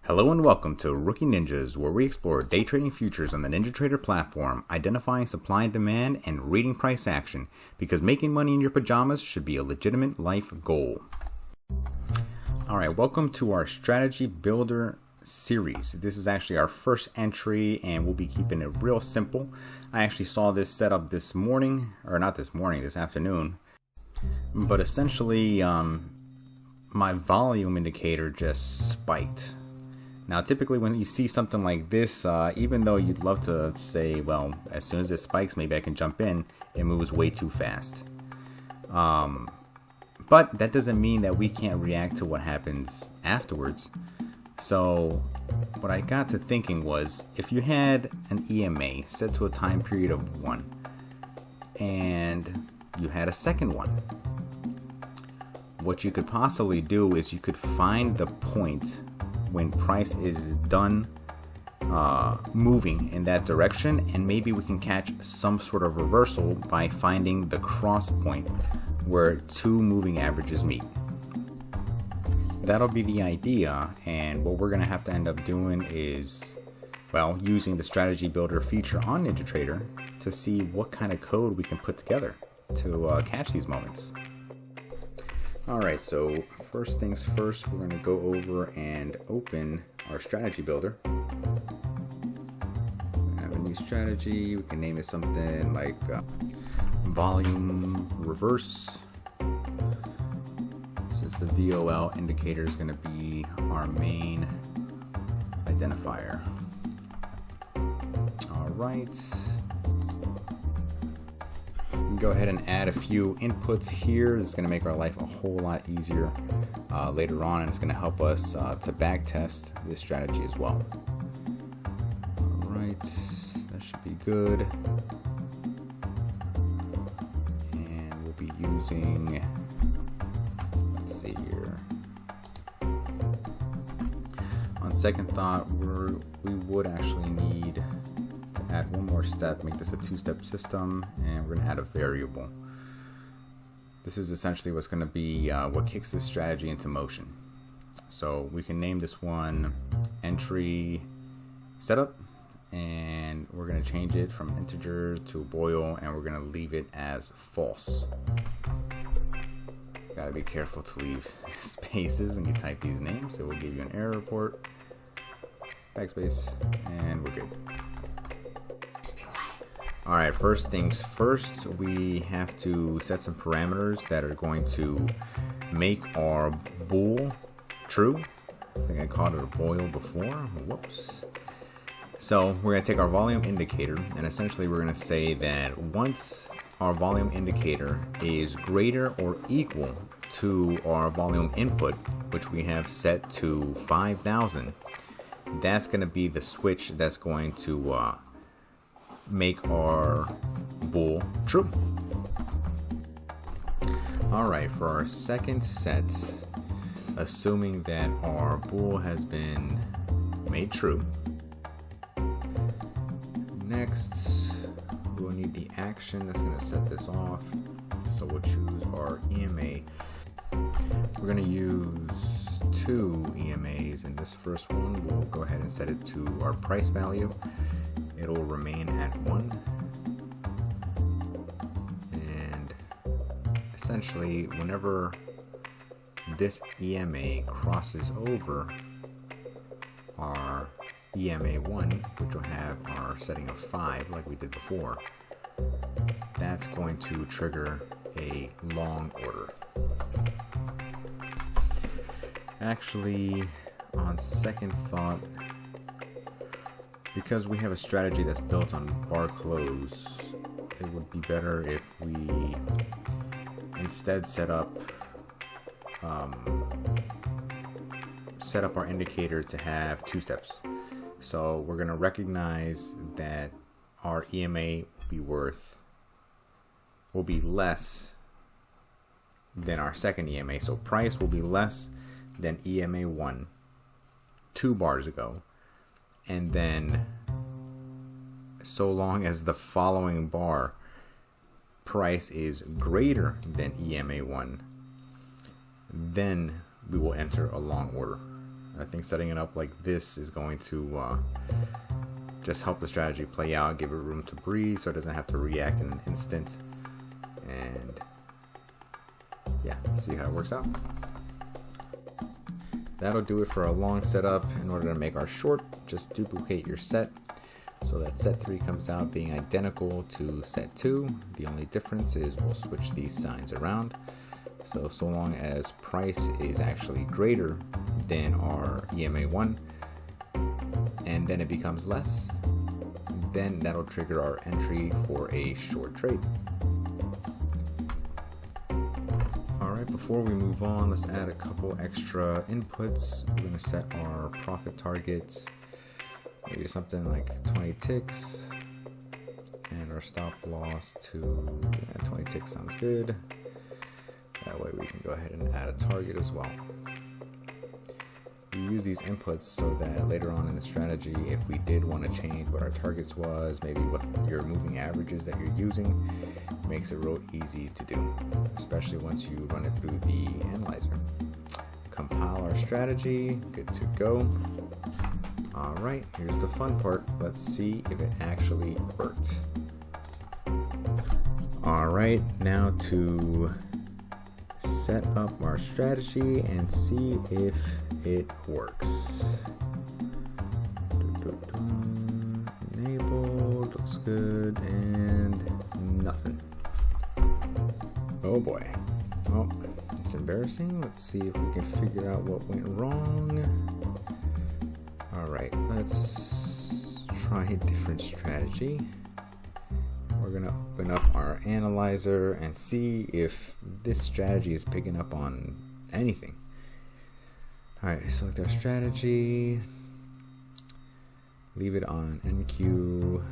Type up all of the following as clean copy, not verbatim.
Hello and welcome to Rookie Ninjas, where we explore day trading futures on the NinjaTrader platform, identifying supply and demand and reading price action, because making money in your pajamas should be a legitimate life goal. Alright, welcome to our Strategy Builder series. This is actually our first entry and we'll be keeping it real simple. I actually saw this set up this morning, or not this morning, this afternoon. But essentially, my volume indicator just spiked. Now, typically when you see something like this, even though you'd love to say, well, as soon as it spikes, maybe I can jump in, it moves way too fast. But that doesn't mean that we can't react to what happens afterwards. So what I got to thinking was, if you had an EMA set to a time period of 1, and you had a second one, what you could possibly do is you could find the point when price is done moving in that direction, and maybe we can catch some sort of reversal by finding the cross point where two moving averages meet. That'll be the idea, and what we're going to have to end up doing is, well, using the strategy builder feature on NinjaTrader to see what kind of code we can put together to catch these moments. Alright, so first things first, we're going to go over and open our strategy builder. We have a new strategy. We can name it something like volume reverse, since the VOL indicator is going to be our main identifier. Alright. Go ahead and add a few inputs here. This is going to make our life a whole lot easier later on, and it's going to help us to back test this strategy as well. Alright, that should be good. And we'll be using, let's see here. On second thought, we would actually need to add one more step, make this a two-step system, and we're going to add a variable. This is essentially what's going to be what kicks this strategy into motion. So we can name this one entry setup, and we're going to change it from integer to boil, and we're going to leave it as false. Gotta be careful to leave spaces when you type these names. It will give you an error report. Backspace, and we're good. Alright, first things first, we have to set some parameters that are going to make our bool true. I think I called it a boil before. Whoops. So we're going to take our volume indicator, and essentially we're going to say that once our volume indicator is greater or equal to our volume input, which we have set to 5,000, that's going to be the switch that's going to make our bool true. Alright, for our second set, assuming that our bool has been made true, next we'll need the action that's going to set this off. So we'll choose our EMA. We're going to use two EMAs, and this first one we'll go ahead and set it to our price value. It'll remain at 1, and essentially whenever this EMA crosses over our EMA 1, which will have our setting of 5 like we did before, that's going to trigger a long order. Actually, on second thought, because we have a strategy that's built on bar close, it would be better if we instead set up our indicator to have two steps. So we're going to recognize that our EMA will be less than our second EMA. So price will be less than EMA 1 2 bars ago. And then, so long as the following bar price is greater than EMA 1, then we will enter a long order. I think setting it up like this is going to just help the strategy play out, give it room to breathe so it doesn't have to react in an instant. And yeah, see how it works out. That'll do it for a long setup. In order to make our short, just duplicate your set so that set 3 comes out being identical to set 2. The only difference is we'll switch these signs around. So long as price is actually greater than our EMA1 and then it becomes less, then that'll trigger our entry for a short trade. Alright, before we move on, let's add a couple extra inputs. We're going to set our profit targets, maybe something like 20 ticks, and our stop loss to 20 ticks sounds good. That way we can go ahead and add a target as well. We use these inputs so that later on in the strategy, if we did want to change what our targets was, maybe what your moving averages that you're using, it makes it real easy to do, especially once you run it through the analyzer. Compile our strategy, good to go. Alright, here's the fun part. Let's see if it actually worked. Alright, now to set up our strategy and see if it works. Enabled, looks good, and nothing. Oh boy. Oh, it's embarrassing. Let's see if we can figure out what went wrong. Alright, let's try a different strategy. We're going to open up our analyzer and see if this strategy is picking up on anything. Alright, select our strategy, leave it on NQ.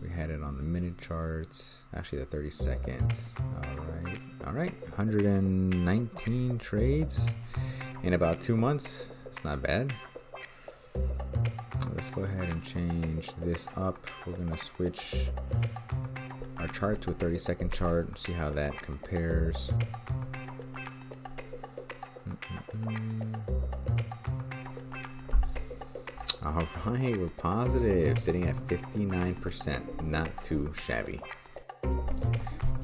We had it on the minute charts, actually the 30 seconds. Alright, 119 trades in about 2 months. It's not bad. Let's go ahead and change this up. We're going to switch our chart to a 30-second chart and see how that compares. Alright, we're positive, sitting at 59%, not too shabby.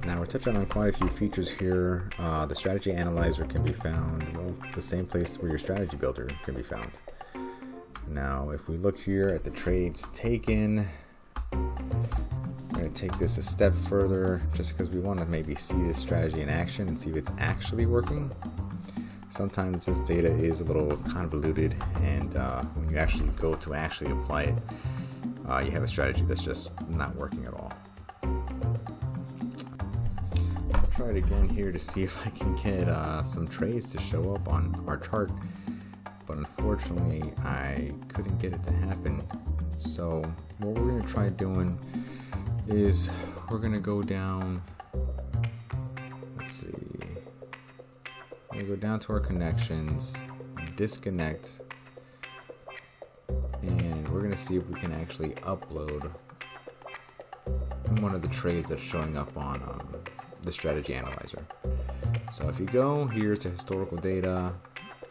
Now we're touching on quite a few features here. The strategy analyzer can be found, well, the same place where your strategy builder can be found. Now if we look here at the trades taken, we're going to take this a step further just because we want to maybe see this strategy in action and see if it's actually working. Sometimes this data is a little convoluted, and when you actually go to actually apply it, you have a strategy that's just not working at all. I'll try it again here to see if I can get some trades to show up on our chart, but unfortunately I couldn't get it to happen. So what we're going to try doing is we're going to go down, let's see, we're going to go down to our connections, disconnect, and we're going to see if we can actually upload one of the trades that's showing up on the strategy analyzer. So if you go here to historical data,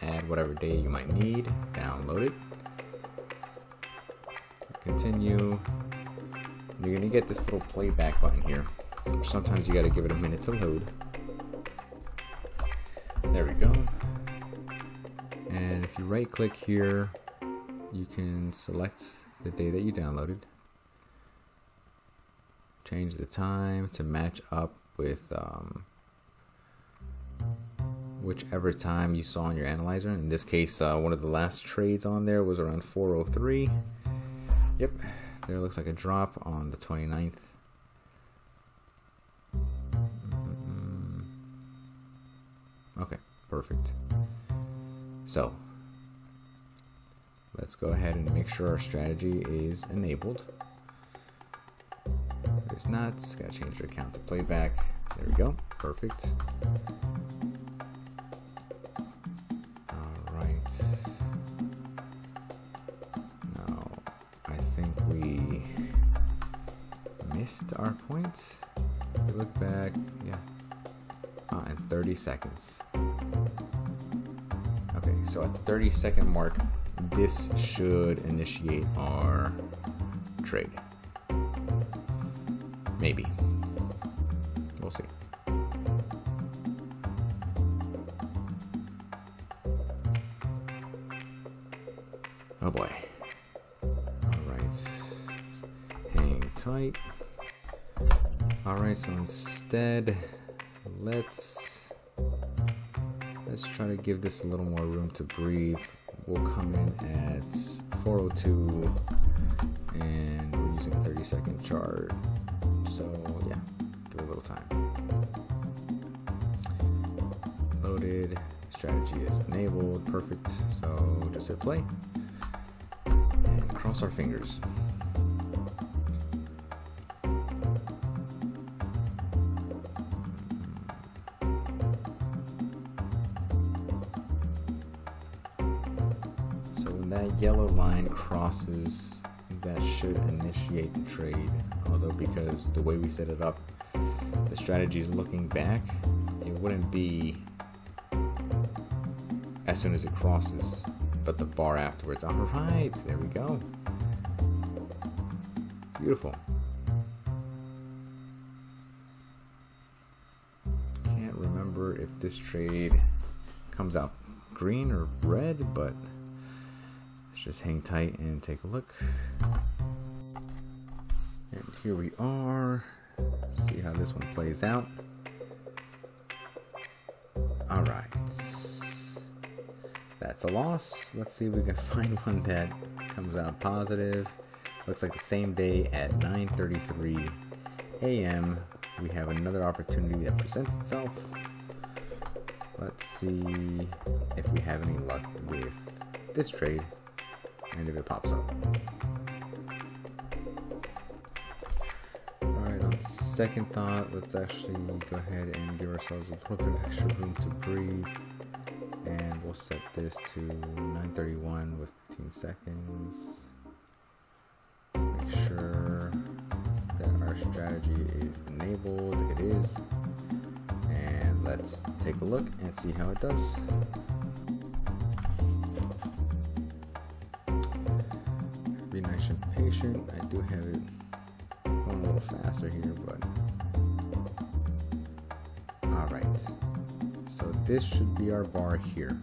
add whatever data you might need, download it, continue. You're going to get this little playback button here. Sometimes you got to give it a minute to load. There we go. And if you right click here, you can select the day that you downloaded. Change the time to match up with whichever time you saw on your analyzer. In this case, one of the last trades on there was around 4:03. Yep. There looks like a drop on the 29th. Okay, perfect. So let's go ahead and make sure our strategy is enabled. If it's not, gotta change your account to playback. There we go, perfect. Missed our point. If we look back, yeah, in 30 seconds. Okay, so at the 30-second mark, this should initiate our trade. Maybe. We'll see. Oh boy. Alright. Hang tight. Alright, so instead, let's try to give this a little more room to breathe. We'll come in at 402 and we're using a 30-second chart. So yeah, give it a little time. Loaded, strategy is enabled, perfect. So just hit play and cross our fingers. That yellow line crosses, that should initiate the trade. Although because the way we set it up, the strategy is looking back, it wouldn't be as soon as it crosses, but the bar afterwards. Alright, there we go. Beautiful. Can't remember if this trade comes out green or red, but let's just hang tight and take a look. And here we are. See how this one plays out. Alright. That's a loss. Let's see if we can find one that comes out positive. Looks like the same day at 9:33 a.m. we have another opportunity that presents itself. Let's see if we have any luck with this trade. And if it pops up. Alright, on second thought, let's actually go ahead and give ourselves a little bit of extra room to breathe. And we'll set this to 9:31 with 15 seconds. Make sure that our strategy is enabled. It is. And let's take a look and see how it does. Be nice and patient. I do have it going a little faster here, but alright. So this should be our bar here.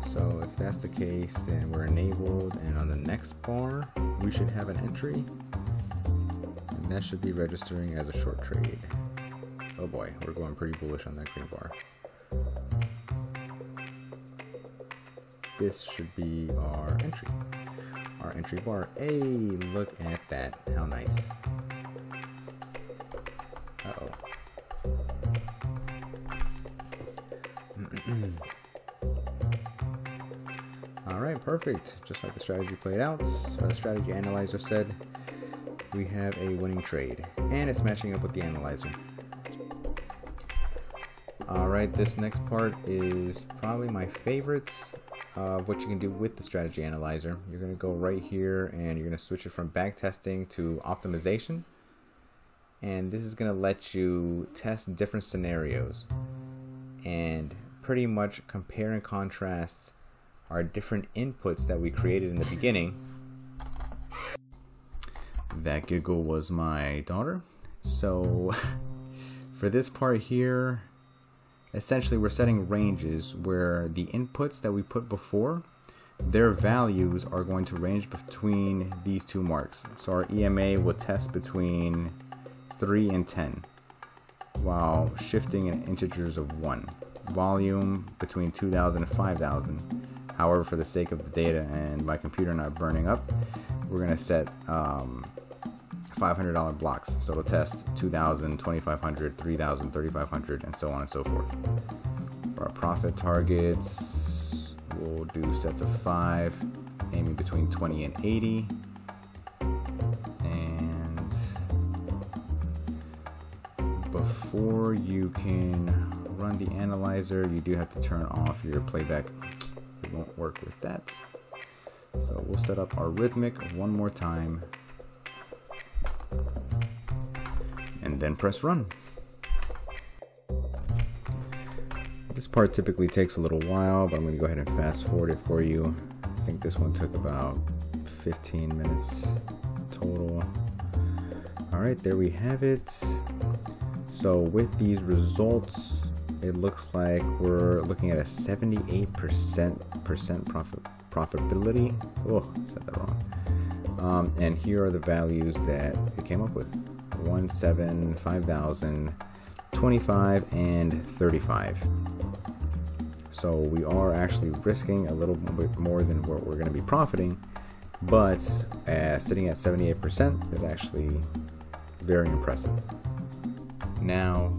So if that's the case, then we're enabled, and on the next bar we should have an entry, and that should be registering as a short trade. Oh boy, we're going pretty bullish on that green bar. This should be our entry. Our entry bar. Hey, look at that. How nice. Uh-oh. Alright, perfect. Just like the strategy played out, or the strategy analyzer said, we have a winning trade. And it's matching up with the analyzer. Alright, this next part is probably my favorite of what you can do with the strategy analyzer. You're going to go right here and you're going to switch it from back testing to optimization, and this is going to let you test different scenarios and pretty much compare and contrast our different inputs that we created in the beginning. That giggle was my daughter. So for this part here, essentially we're setting ranges where the inputs that we put before, their values are going to range between these two marks. So our EMA will test between 3 and 10 while shifting in integers of 1. Volume between 2,000 and 5,000. However, for the sake of the data and my computer not burning up, we're going to set $500 blocks. So it'll test 2,000, 2,500, 3,000, 3,500, and so on and so forth. For our profit targets, we'll do sets of 5, aiming between 20 and 80. And before you can run the analyzer, you do have to turn off your playback. It won't work with that. So we'll set up our rhythmic one more time and then press run. This part typically takes a little while, but I'm going to go ahead and fast forward it for you. I think this one took about 15 minutes total. All right, there we have it. So with these results, it looks like we're looking at a 78% profitability. Oh, said that wrong. And here are the values that it came up with: 1, 7, 5,000, 25, and 35. So we are actually risking a little bit more than what we're going to be profiting, but sitting at 78% is actually very impressive. Now,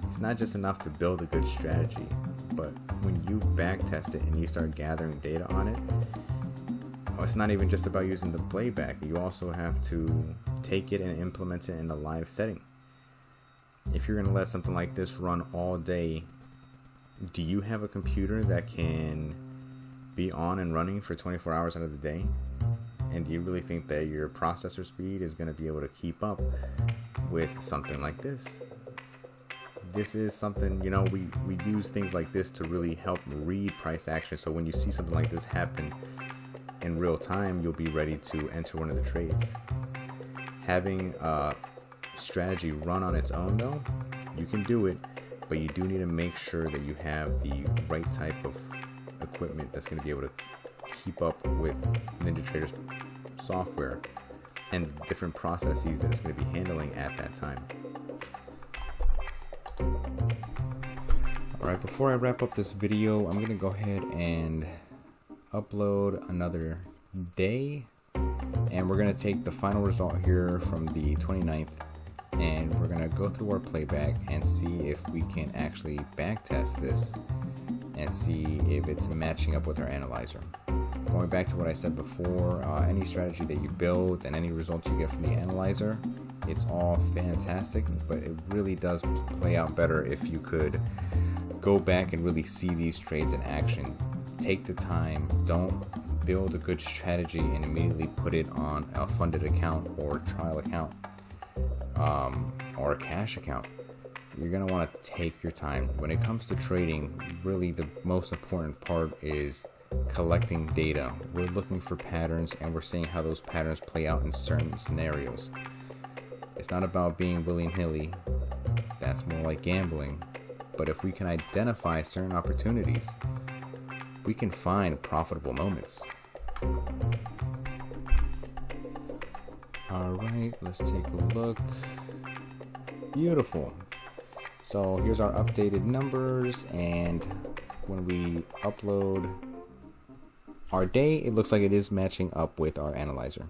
it's not just enough to build a good strategy, but when you backtest it and you start gathering data on it, it's not even just about using the playback. You also have to take it and implement it in a live setting. If you're going to let something like this run all day, do you have a computer that can be on and running for 24 hours out of the day? And do you really think that your processor speed is going to be able to keep up with something like this? This is something, we use things like this to really help read price action. So when you see something like this happen in real time, you'll be ready to enter one of the trades. Having a strategy run on its own, though, you can do it, but you do need to make sure that you have the right type of equipment that's going to be able to keep up with NinjaTrader's software and different processes that it's going to be handling at that time. Alright, before I wrap up this video, I'm going to go ahead and upload another day, and we're going to take the final result here from the 29th, and we're going to go through our playback and see if we can actually backtest this and see if it's matching up with our analyzer. Going back to what I said before, any strategy that you build and any results you get from the analyzer, it's all fantastic, but it really does play out better if you could go back and really see these trades in action. Take the time. Don't build a good strategy and immediately put it on a funded account or trial account or a cash account. You're going to want to take your time. When it comes to trading, really the most important part is collecting data. We're looking for patterns, and we're seeing how those patterns play out in certain scenarios. It's not about being willy-nilly. That's more like gambling. But if we can identify certain opportunities, we can find profitable moments. Alright, let's take a look. Beautiful. So here's our updated numbers, and when we upload our day, it looks like it is matching up with our analyzer.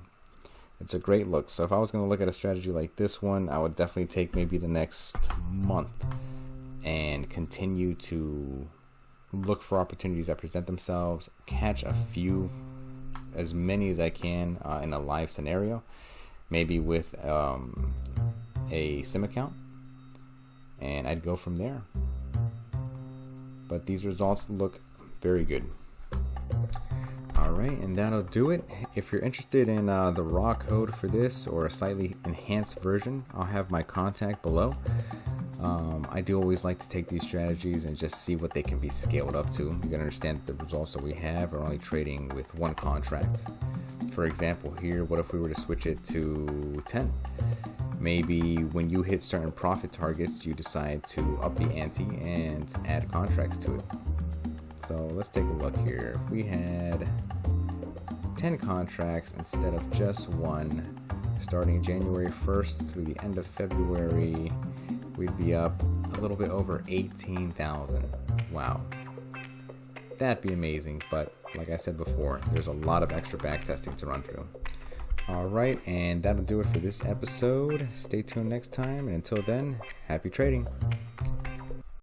It's a great look. So if I was going to look at a strategy like this one, I would definitely take maybe the next month and continue to look for opportunities that present themselves, catch a few, as many as I can in a live scenario, maybe with a sim account, and I'd go from there. But these results look very good. Alright, and that'll do it. If you're interested in the raw code for this or a slightly enhanced version, I'll have my contact below. I do always like to take these strategies and just see what they can be scaled up to. You gotta understand that the results that we have are only trading with one contract. For example, here, what if we were to switch it to 10? Maybe when you hit certain profit targets, you decide to up the ante and add contracts to it. So let's take a look here. If we had 10 contracts instead of just one, starting January 1st through the end of February, we'd be up a little bit over 18,000. Wow. That'd be amazing, but like I said before, there's a lot of extra backtesting to run through. Alright, and that'll do it for this episode. Stay tuned next time, and until then, happy trading.